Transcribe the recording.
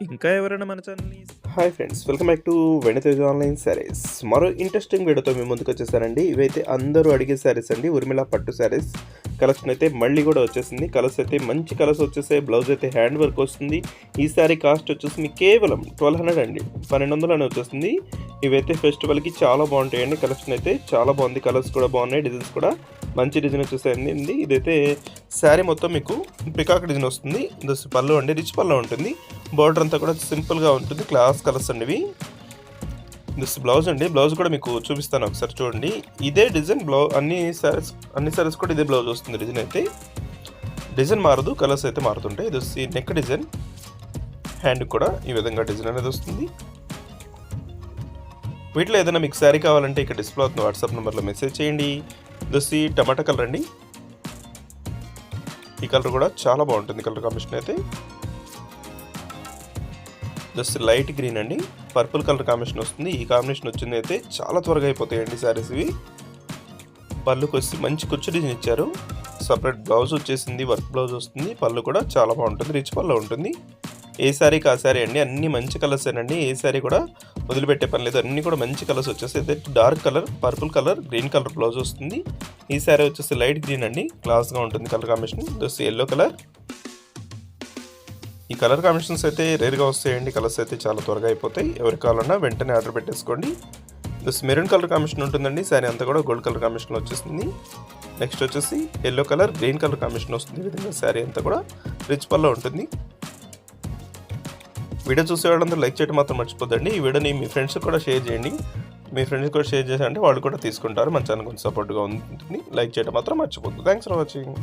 ఇంకా ఎవరైనా మన ఛానల్‌ని hi friends, welcome back to వెనితేజ్ online saris. మరో ఇంట్రెస్టింగ్ వీడియోతో మేము ముందుకు వచ్చేసానండి. ఇవైతే అందరూ అడిగే శారీస్ అండి, ఉర్మిళ పట్టు శారీస్ కలెక్షన్ అయితే మళ్ళీ కూడా వచ్చేసింది. కలర్స్ అయితే మంచి కలర్స్ వచ్చేసాయి. బ్లౌజ్ అయితే హ్యాండ్ వర్క్ వస్తుంది. ఈ శారీ కాస్ట్ వచ్చేసి మీకు కేవలం 1200 అండి, 1200 అని వచ్చేస్తుంది. ఇవైతే ఫెస్టివల్కి చాలా బాగుంటాయండి. కలెక్షన్ అయితే చాలా బాగుంది. కలర్స్ కూడా బాగున్నాయి, డిజైన్స్ కూడా మంచి డిజైన్ వచ్చేసాయండి. ఇదైతే శారీ మొత్తం మీకు పికాక్ డిజైన్ వస్తుంది. పళ్ళు అండి, రిచ్ పళ్ళు ఉంటుంది. బార్డర్ అంతా కూడా సింపుల్గా ఉంటుంది. క్లాస్ కలర్స్ అండి ఇవి. దిస్ బ్లౌజ్ అండి, బ్లౌజ్ కూడా మీకు చూపిస్తాను ఒకసారి చూడండి. ఇదే డిజైన్ అన్ని సారీస్ కూడా ఇదే బ్లౌజ్ వస్తుంది. డిజైన్ మారదు, కలర్స్ అయితే మారుతుంటాయి. ఇది నెక్ డిజైన్, హ్యాండ్ కూడా ఈ విధంగా డిజైన్ అనేది వస్తుంది. వీటిలో ఏదైనా మీకు శారీ కావాలంటే ఇక్కడ డిస్ప్లే అవుతుంది వాట్సాప్ నెంబర్లో మెసేజ్ చేయండి. ఇది టమాటా కలర్ అండి. ఈ కలర్ కూడా చాలా బాగుంటుంది. కలర్ కాంబినేషన్ అయితే లైట్ గ్రీన్ అండి, పర్పుల్ కలర్ కాంబినేషన్ వస్తుంది. ఈ కాంబినేషన్ వచ్చింది అయితే చాలా త్వరగా అయిపోతాయండి శారీస్ ఇవి. పళ్ళుకి వచ్చి మంచి కుచ్చు డిజైన్ ఇచ్చారు. సపరేట్ బ్లౌజ్ వచ్చేసింది, వర్క్ బ్లౌజ్ వస్తుంది. పళ్ళు కూడా చాలా బాగుంటుంది, రిచ్ పళ్ళు ఉంటుంది. ఏ శారీకి ఆ శారీ అండి, అన్ని మంచి కలర్స్ ఏనండి. ఏ శారీ కూడా వదిలిపెట్టే పని లేదు, అన్ని కూడా మంచి కలర్స్ వచ్చేసి dark colour, purple colour, green colour blouse వస్తుంది. ఈ శారీ వచ్చేసి లైట్ గ్రీన్ అండి, క్లాస్గా ఉంటుంది కలర్ కాంబినేషన్. Yellow colour. ఈ కలర్ కాంబినేషన్స్ అయితే రేర్గా వస్తాయండి. కలర్స్ అయితే చాలా త్వరగా అయిపోతాయి. ఎవరికి కావాలన్నా వెంటనే ఆర్డర్ పెట్టేసుకోండి. మెరూన్ కలర్ కాంబినేషన్ ఉంటుందండి. శారీ అంతా కూడా గోల్డ్ కలర్ కాంబినేషన్ వచ్చేస్తుంది. నెక్స్ట్ వచ్చేసి yellow colour, green colour combination వస్తుంది. ఈ విధంగా శారీ అంతా కూడా రిచ్ పల్లో ఉంటుంది. వీడియో చూసే వాళ్ళందరూ లైక్ చేయడం మాత్రం మర్చిపోద్దండి. ఈ వీడియోని మీ ఫ్రెండ్స్ కూడా షేర్ చేయండి. మీ ఫ్రెండ్స్ కూడా షేర్ చేశారంటే వాళ్ళు కూడా తీసుకుంటారు. మన ఛానల్ కొంచెం సపోర్ట్గా ఉంటుంది. లైక్ చేయడం మాత్రం మర్చిపోద్దు. Thanks for watching.